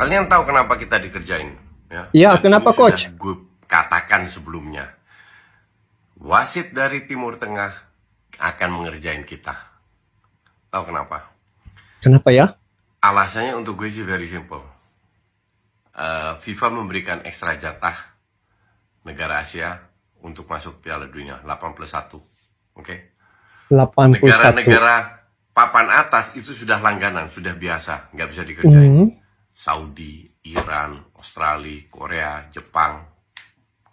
Kalian tahu kenapa kita dikerjain? Ya, Ya, dan kenapa ini coach? sudah gue katakan sebelumnya. Wasit dari Timur Tengah akan mengerjain kita. Tahu kenapa? Kenapa ya? Alasannya untuk gue sih very simple. FIFA memberikan ekstra jatah negara Asia untuk masuk Piala Dunia 81. Oke. 81. Negara-negara papan atas itu sudah langganan, sudah biasa, nggak bisa dikerjain. Saudi, Iran, Australia, Korea, Jepang,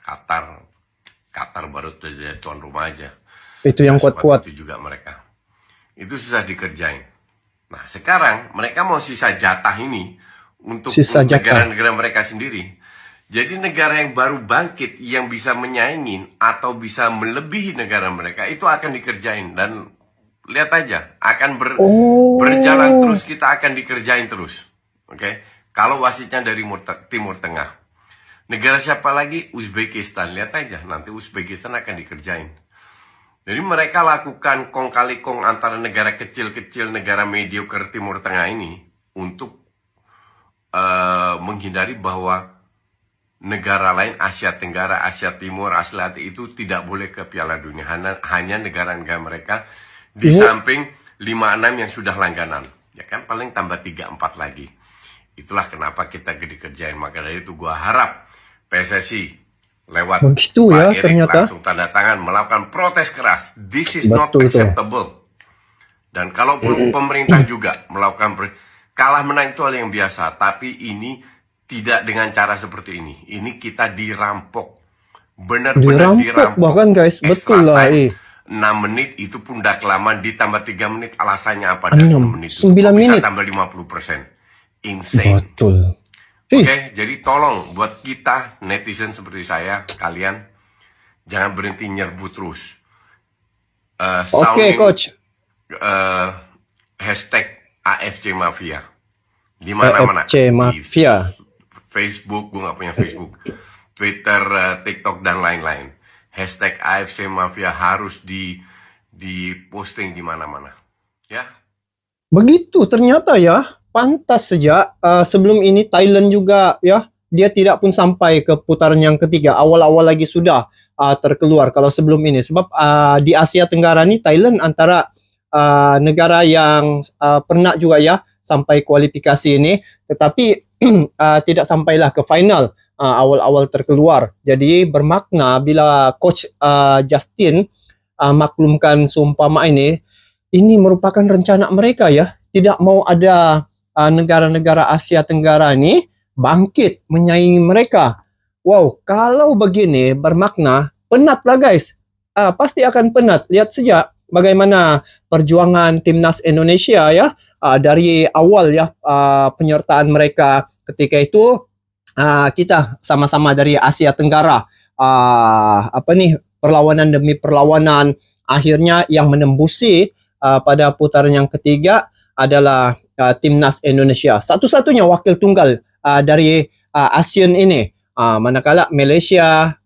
Qatar baru jadi tuan rumah aja. Itu yang kuat-kuat. Itu juga mereka. Itu susah dikerjain. Nah, sekarang mereka mau sisa jatah ini untuk negara-negara mereka sendiri. Jadi negara yang baru bangkit yang bisa menyaingin atau bisa melebihi negara mereka itu akan dikerjain, dan lihat aja akan berjalan terus, kita akan dikerjain terus. Oke. Kalau wasitnya dari Timur Tengah. Negara siapa lagi? Uzbekistan. Lihat aja nanti Uzbekistan akan dikerjain. Jadi mereka lakukan kong kali kong antara negara kecil-kecil, negara mediocre Timur Tengah ini untuk menghindari bahwa negara lain Asia Tenggara, Asia Timur, Asia Latin itu tidak boleh ke Piala Dunia. Hanya negara-negara mereka di samping 5-6 yang sudah langganan. Ya kan, paling tambah 3-4 lagi. Itulah kenapa kita dikerjain. Maka dari itu gua harap PSSI lewat begitu ya, Pak Erik ternyata langsung tanda tangan melakukan protes keras. This is not acceptable. Dan kalaupun pemerintah juga melakukan kalah menang itu hal yang biasa, tapi ini tidak dengan cara seperti ini. Ini kita dirampok. Benar-benar dirampok. Bahkan guys, betul lah. 6 menit itu pun udah kelamaan, ditambah 3 menit alasannya apa? 6 menit. 9 menit. Bisa tambah 50%. Insane. Betul. Oke, jadi tolong buat kita netizen seperti saya, kalian jangan berhenti nyerbu terus. Oke, coach. Hashtag AFC Mafia di mana-mana. AFC Mafia. Facebook, gue nggak punya Facebook, Twitter, TikTok dan lain-lain. Hashtag AFC Mafia harus di posting di mana-mana. Ya. Begitu ternyata ya. Pantas saja sebelum ini Thailand juga ya, dia tidak pun sampai ke putaran yang ketiga. Awal-awal lagi sudah terkeluar kalau sebelum ini. Sebab di Asia Tenggara nih Thailand antara negara yang pernah juga ya sampai kualifikasi ini, tetapi tidak sampailah ke final awal-awal terkeluar. Jadi bermakna bila coach Justin maklumkan seumpama ini merupakan rencana mereka ya, tidak mau ada negara-negara Asia Tenggara ini bangkit menyaingi mereka. Wow, kalau begini bermakna penat lah guys. Pasti akan penat. Lihat saja bagaimana perjuangan timnas Indonesia ya dari awal ya penyertaan mereka ketika itu kita sama-sama dari Asia Tenggara perlawanan demi perlawanan, akhirnya yang menembusi pada putaran yang ketiga adalah timnas Indonesia, satu-satunya wakil tunggal dari ASEAN ini, manakala Malaysia,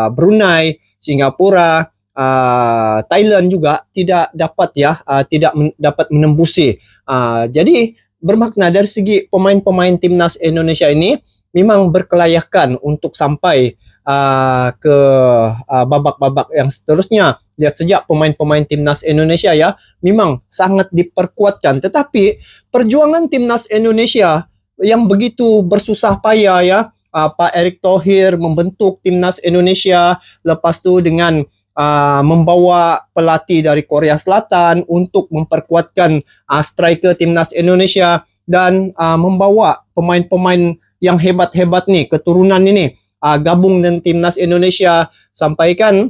Brunei, Singapura, Thailand juga tidak dapat ya, tidak dapat menembusi. Jadi bermakna dari segi pemain-pemain timnas Indonesia ini memang berkelayakan untuk sampai ke babak-babak yang seterusnya. Lihat sejak pemain-pemain timnas Indonesia ya, memang sangat diperkuatkan. Tetapi perjuangan timnas Indonesia yang begitu bersusah payah ya, Pak Erick Thohir membentuk timnas Indonesia, lepas tu dengan membawa pelatih dari Korea Selatan untuk memperkuatkan striker timnas Indonesia, dan membawa pemain-pemain yang hebat-hebat nih, keturunan ini gabung dengan timnas Indonesia. Sampaikan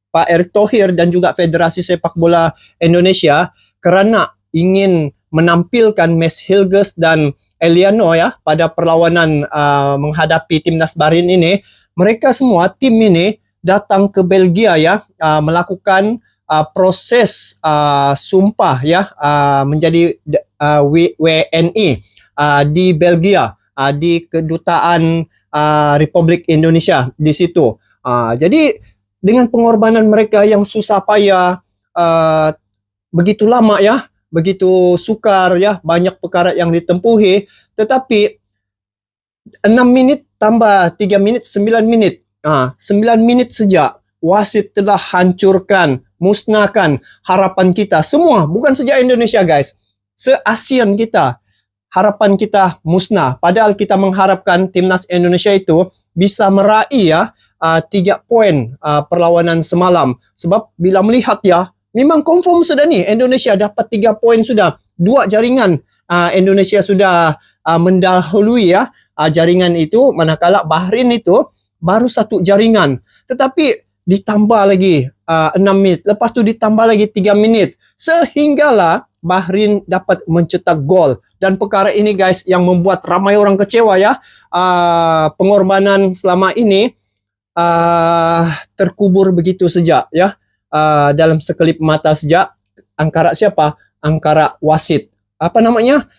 Pak Erick Thohir dan juga Federasi Sepak Bola Indonesia kerana ingin menampilkan Mes Hilgers dan Eliano ya pada perlawanan menghadapi timnas Bahrain ini. Mereka semua tim ini datang ke Belgia ya, melakukan proses sumpah ya, menjadi WNI di Belgia, di kedutaan Republik Indonesia di situ. Jadi dengan pengorbanan mereka yang susah payah begitu lama ya, begitu sukar ya, banyak perkara yang ditempuhi, tetapi 6 minit tambah 3 minit 9 minit. 9 menit saja wasit telah hancurkan, musnahkan harapan kita semua, bukan saja Indonesia guys, se-ASEAN kita. Harapan kita musnah. Padahal kita mengharapkan timnas Indonesia itu bisa meraih ya 3 poin perlawanan semalam. Sebab bila melihat ya, memang confirm sudah nih Indonesia dapat 3 poin sudah. 2 jaringan Indonesia sudah mendahului ya jaringan itu, manakala Bahrain itu baru 1 jaringan. Tetapi ditambah lagi 6 menit. Lepas tu ditambah lagi 3 menit. Sehinggalah Bahrain dapat mencetak gol. Dan perkara ini guys yang membuat ramai orang kecewa ya. Pengorbanan selama ini terkubur begitu saja ya. Dalam sekelip mata saja. Angkara siapa? Angkara wasit. Apa namanya?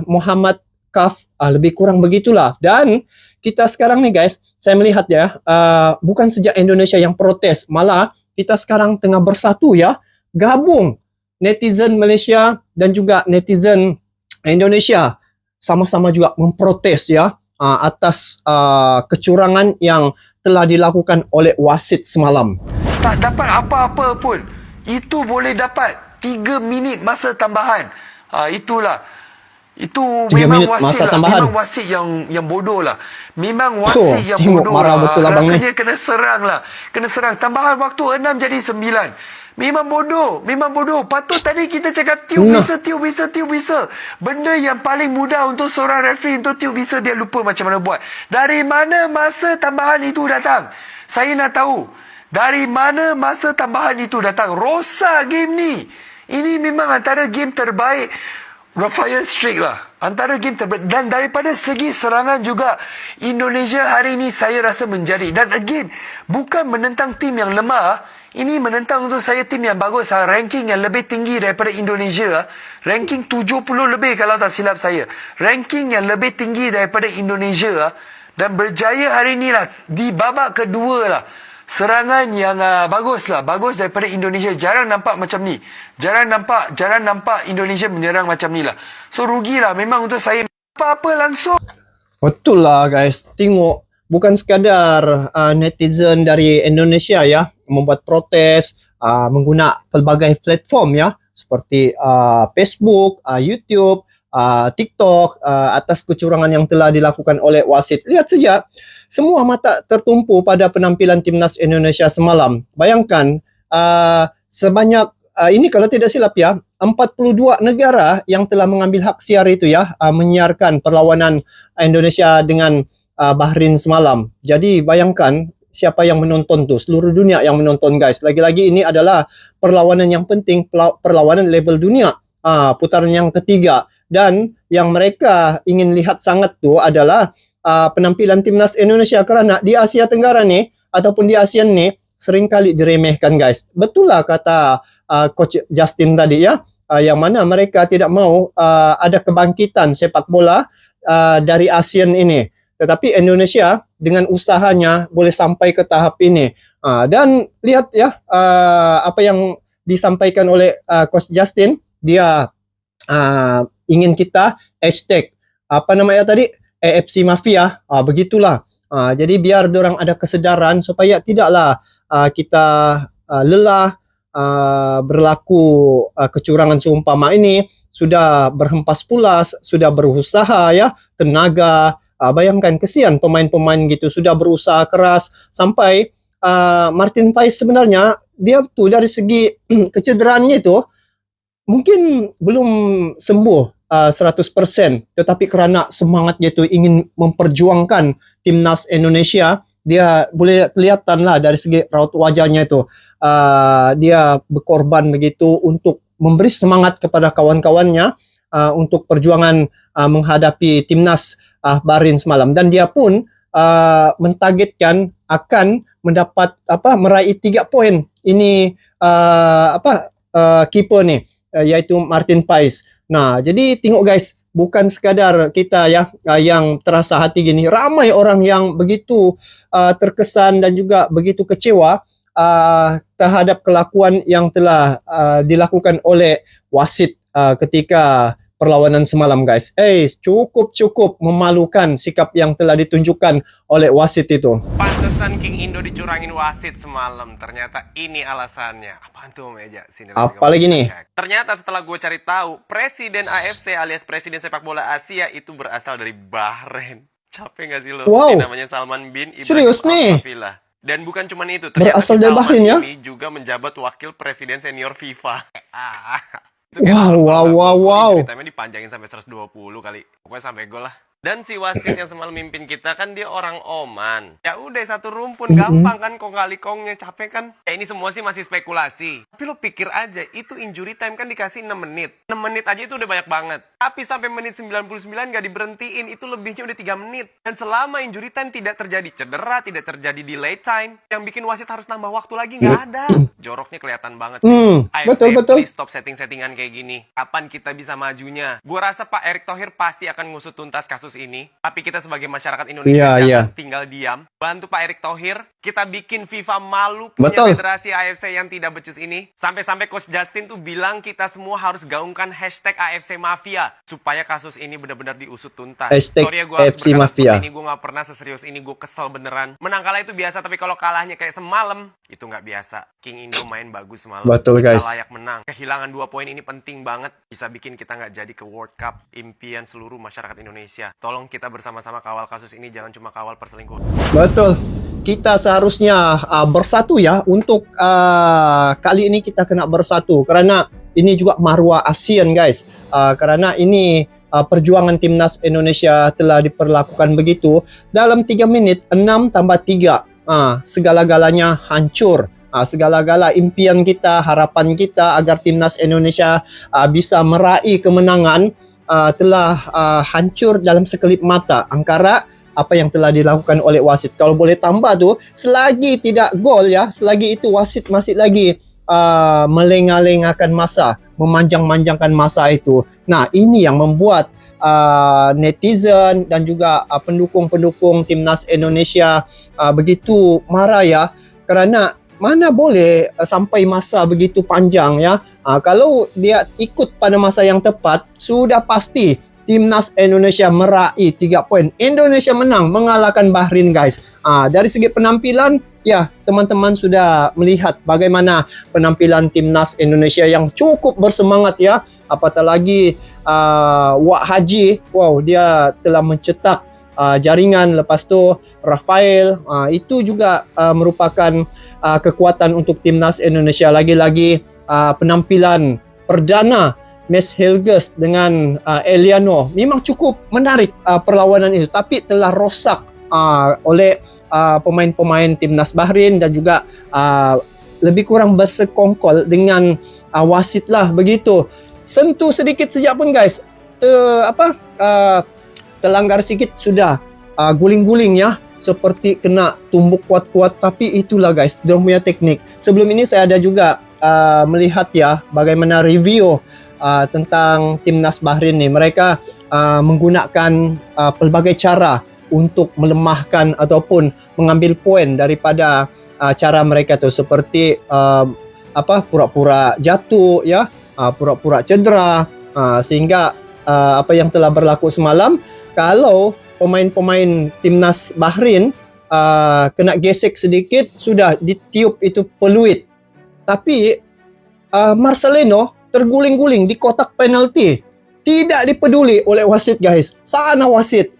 Muhammad Kaf. Lebih kurang begitulah. Dan kita sekarang nih guys, saya melihat ya, bukan sejak Indonesia yang protes, malah kita sekarang tengah bersatu ya, gabung netizen Malaysia dan juga netizen Indonesia sama-sama juga memprotes ya atas kecurangan yang telah dilakukan oleh wasit semalam. Tak dapat apa-apa pun. Itu boleh dapat 3 minit masa tambahan. Itulah. Itu 3 memang minit wasit masa lah. tambahan. Memang wasit yang bodoh lah. Memang wasit yang tengok bodoh marah lah. betul abang ni. Rasanya kena serang lah. Kena serang. Tambahan waktu 6 jadi 9. Memang bodoh. Memang bodoh. Patut tadi kita cakap tiup bisa. Benda yang paling mudah untuk seorang referee untuk tiup bisa, dia lupa macam mana buat. Dari mana masa tambahan itu datang? Saya nak tahu. Dari mana masa tambahan itu datang? Rosak game ni. Ini memang antara game terbaik Rafael Streak lah. Antara game terbaik. Dan daripada segi serangan juga, Indonesia hari ini saya rasa menjadi. Dan again, bukan menentang tim yang lemah. Ini menentang untuk saya tim yang bagus. Ranking yang lebih tinggi daripada Indonesia. Ranking 70 lebih kalau tak silap saya. Ranking yang lebih tinggi daripada Indonesia. Dan berjaya hari ini lah. Di babak kedua lah. Serangan yang bagus lah. Bagus daripada Indonesia. Jarang nampak macam ni. Jarang nampak Indonesia menyerang macam ni lah. So rugilah memang untuk saya. Apa-apa langsung. Betul lah guys. Tengok. Bukan sekadar netizen dari Indonesia ya membuat protes menggunakan pelbagai platform ya. Seperti Facebook, YouTube, TikTok atas kecurangan yang telah dilakukan oleh wasit. Lihat saja. Semua mata tertumpu pada penampilan timnas Indonesia semalam. Bayangkan sebanyak ini kalau tidak silap ya 42 negara yang telah mengambil hak siar itu ya menyiarkan perlawanan Indonesia dengan Bahrain semalam. Jadi bayangkan siapa yang menonton tuh, seluruh dunia yang menonton guys. Lagi-lagi ini adalah perlawanan yang penting, perlawanan level dunia, putaran yang ketiga. Dan yang mereka ingin lihat sangat tuh adalah penampilan timnas Indonesia, kerana di Asia Tenggara nih ataupun di ASEAN nih seringkali diremehkan guys. Betul lah kata Coach Justin tadi ya, yang mana mereka tidak mau ada kebangkitan sepak bola dari ASEAN ini. Tetapi Indonesia dengan usahanya boleh sampai ke tahap ini. Dan lihat ya apa yang disampaikan oleh Coach Justin, dia ingin kita hashtag apa namanya tadi, AFC Mafia, begitulah. Jadi biar diorang ada kesedaran supaya tidaklah kita lelah berlaku kecurangan seumpama ini. Sudah berhempas pulas, sudah berusaha ya, tenaga. Bayangkan kesian pemain-pemain gitu, sudah berusaha keras sampai Martin Pais sebenarnya dia tuh dari segi kecederaannya itu mungkin belum sembuh 100%, tetapi kerana semangatnya itu ingin memperjuangkan timnas Indonesia, dia boleh kelihatan lah dari segi raut wajahnya itu dia berkorban begitu untuk memberi semangat kepada kawan-kawannya untuk perjuangan menghadapi timnas Bahrain semalam. Dan dia pun mentargetkan akan mendapat meraih 3 poin. Ini keeper nih yaitu Martin Pais. Nah, jadi tengok guys, bukan sekadar kita ya yang terasa hati gini. Ramai orang yang begitu terkesan dan juga begitu kecewa terhadap kelakuan yang telah dilakukan oleh wasit ketika perlawanan semalam, guys. Cukup memalukan sikap yang telah ditunjukkan oleh wasit itu. Pantesan King Indo dicurangin wasit semalam. Ternyata ini alasannya. Apaan tuh meja? Sini, apalagi nih? Ternyata setelah gue cari tahu, presiden AFC alias presiden sepak bola Asia itu berasal dari Bahrain. Capek gak sih lo? Wow. Dia namanya Salman bin Ibrahim Serius nih? Al-Khafila. Dan bukan cuma itu, ternyata Berasal si dari Salman Bahrain ya? ini juga menjabat wakil presiden senior FIFA. Wow. Ceritanya dipanjangin sampai 120 kali. Pokoknya sampai gol lah. Dan si wasit yang semalam mimpin kita kan dia orang Oman. Ya udah satu rumpun gampang kan kong kali kongnya, capek kan? Ya ini semua sih masih spekulasi. Tapi lo pikir aja, itu injury time kan dikasih 6 menit. 6 menit aja itu udah banyak banget. Tapi sampai menit 99 gak diberhentiin, itu lebihnya udah 3 menit. Dan selama injury time tidak terjadi cedera, tidak terjadi delay time, yang bikin wasit harus nambah waktu lagi nggak ada. Joroknya kelihatan banget sih. AFC, Betul. please stop setting-settingan kayak gini. Kapan kita bisa majunya? Gua rasa Pak Erick Thohir pasti akan ngusut tuntas kasus ini. Tapi kita sebagai masyarakat Indonesia jangan tinggal diam. Bantu Pak Erick Thohir. Kita bikin FIFA malu punya federasi AFC yang tidak becus ini. Sampai-sampai Coach Justin tuh bilang kita semua harus gaungkan hashtag AFC Mafia. Supaya kasus ini benar-benar diusut tuntas. Hashtag Sorry ya gue harus AFC berkata Mafia. seperti ini. Gue gak pernah seserius ini. Gue kesel beneran. Menang kalah itu biasa. Tapi kalau kalahnya kayak semalam, itu gak biasa. King Indo main bagus semalam. Betul, guys. Kita layak menang. Kehilangan 2 poin ini penting banget. Bisa bikin kita gak jadi ke World Cup. Impian seluruh masyarakat Indonesia. Tolong kita bersama-sama kawal kasus ini. Jangan cuma kawal perselingkuhan. Betul. Kita seharusnya bersatu ya. Untuk kali ini kita kena bersatu. Karena ini juga maruah ASEAN, guys. Karena ini perjuangan timnas Indonesia telah diperlakukan begitu. Dalam 3 menit, 6 tambah 3. Segala-galanya hancur. Segala-gala impian kita, harapan kita agar timnas Indonesia bisa meraih kemenangan telah hancur dalam sekelip mata. Angkara apa yang telah dilakukan oleh wasit. Kalau boleh tambah tuh, selagi tidak gol ya, selagi itu wasit masih lagi melengah-lengahkan masa, memanjang-manjangkan masa itu. Nah, ini yang membuat netizen dan juga pendukung-pendukung timnas Indonesia begitu marah ya, karena mana boleh sampai masa begitu panjang ya. Kalau dia ikut pada masa yang tepat, sudah pasti timnas Indonesia meraih 3 poin. Indonesia menang mengalahkan Bahrain, guys. Dari segi penampilan, ya teman-teman sudah melihat bagaimana penampilan timnas Indonesia yang cukup bersemangat ya. Apatah lagi Wak Haji, wow, dia telah mencetak jaringan. Lepas tu Rafael, itu juga merupakan kekuatan untuk timnas Indonesia. Lagi-lagi penampilan perdana Mes Hilgers dengan Eliano memang cukup menarik perlawanan itu, tapi telah rosak oleh pemain-pemain timnas Bahrain dan juga lebih kurang bersekongkol dengan wasit lah begitu. Sentuh sedikit sejak pun, guys, terlanggar sedikit sudah guling-guling ya, seperti kena tumbuk kuat-kuat. Tapi itulah, guys, dia punya teknik. Sebelum ini saya ada juga melihat ya bagaimana review tentang timnas Bahrain nih. Mereka menggunakan pelbagai cara untuk melemahkan ataupun mengambil poin daripada cara mereka tuh, seperti pura-pura jatuh ya, pura-pura cedera, sehingga apa yang telah berlaku semalam, kalau pemain-pemain timnas Bahrain kena gesek sedikit, sudah ditiup itu peluit. Tapi Marcelino terguling-guling di kotak penalti, tidak dipeduli oleh wasit, guys. Sana wasit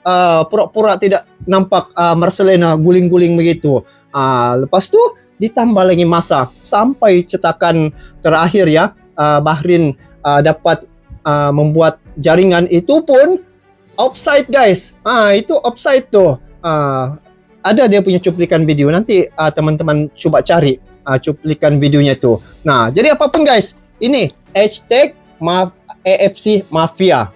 pura-pura tidak nampak Marcelino guling-guling begitu. Lepas tu ditambah lagi masa sampai cetakan terakhir ya, Bahrain dapat membuat jaringan, itu pun offside, guys. Itu offside tuh. Ada dia punya cuplikan video, nanti teman-teman coba cari cuplikan videonya itu. Nah, jadi apapun, guys, ini hashtag AFC Mafia.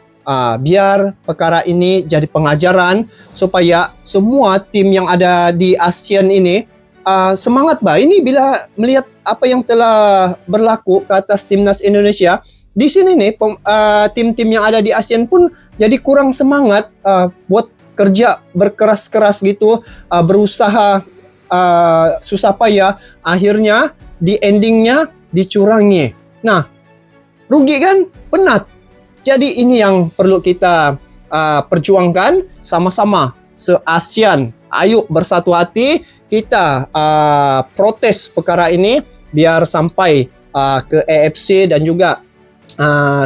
Biar perkara ini jadi pengajaran supaya semua tim yang ada di ASEAN ini semangat bah. Ini bila melihat apa yang telah berlaku ke atas timnas Indonesia, di sini nih tim-tim yang ada di ASEAN pun jadi kurang semangat buat kerja berkeras-keras gitu, berusaha susah payah, akhirnya di endingnya dicurangi. Nah, rugi kan? Penat. Jadi ini yang perlu kita perjuangkan sama-sama se-ASEAN. Ayo bersatu hati kita protes perkara ini biar sampai ke AFC dan juga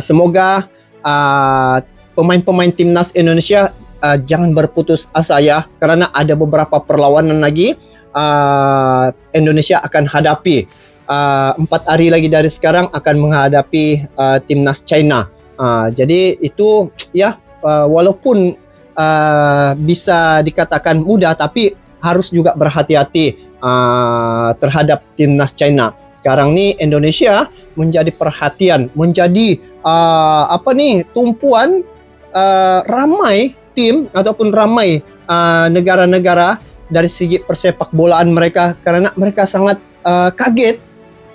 semoga pemain-pemain timnas Indonesia jangan berputus asa ya, karena ada beberapa perlawanan lagi Indonesia akan hadapi. 4 hari lagi dari sekarang akan menghadapi timnas China. Jadi itu ya, walaupun bisa dikatakan mudah, tapi harus juga berhati-hati terhadap timnas China. Sekarang nih Indonesia menjadi perhatian, menjadi tumpuan ramai tim ataupun ramai negara-negara dari segi persepak bolaan mereka, karena mereka sangat kaget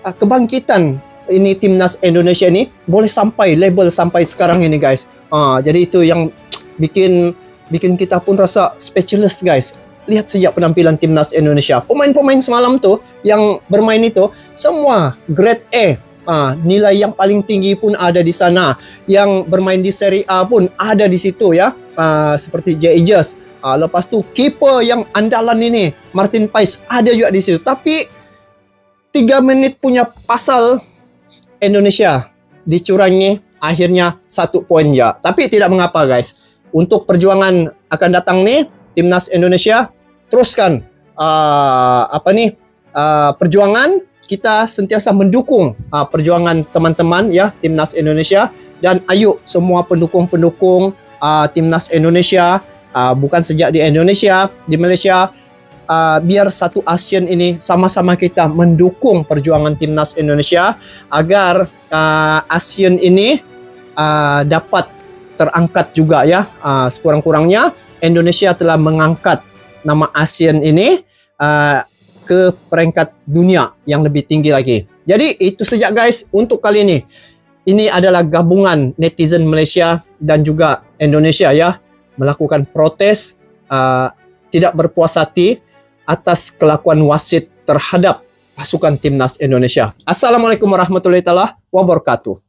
kebangkitan ini timnas Indonesia ini boleh sampai label sampai sekarang ini guys. Jadi itu yang bikin kita pun rasa speechless guys. Lihat sejak penampilan timnas Indonesia, pemain-pemain semalam tuh yang bermain itu semua grade A. Nilai yang paling tinggi pun ada di sana. Yang bermain di Serie A pun ada di situ ya. Seperti Jay Ejas. Lepas tu kiper yang andalan ini Martin Pais ada juga di situ. Tapi 3 menit punya pasal Indonesia dicurangi, akhirnya 1 poin ya. Tapi tidak mengapa guys. Untuk perjuangan akan datang nih, timnas Indonesia teruskan perjuangan. Kita sentiasa mendukung perjuangan teman-teman ya timnas Indonesia, dan ayo semua pendukung-pendukung timnas Indonesia, bukan sejak di Indonesia, di Malaysia, biar satu ASEAN ini sama-sama kita mendukung perjuangan timnas Indonesia agar ASEAN ini dapat terangkat juga ya. Sekurang-kurangnya Indonesia telah mengangkat nama ASEAN ini ke peringkat dunia yang lebih tinggi lagi. Jadi itu saja guys untuk kali ini. Ini adalah gabungan netizen Malaysia dan juga Indonesia ya, melakukan protes tidak berpuas hati atas kelakuan wasit terhadap pasukan timnas Indonesia. Assalamualaikum warahmatullahi wabarakatuh.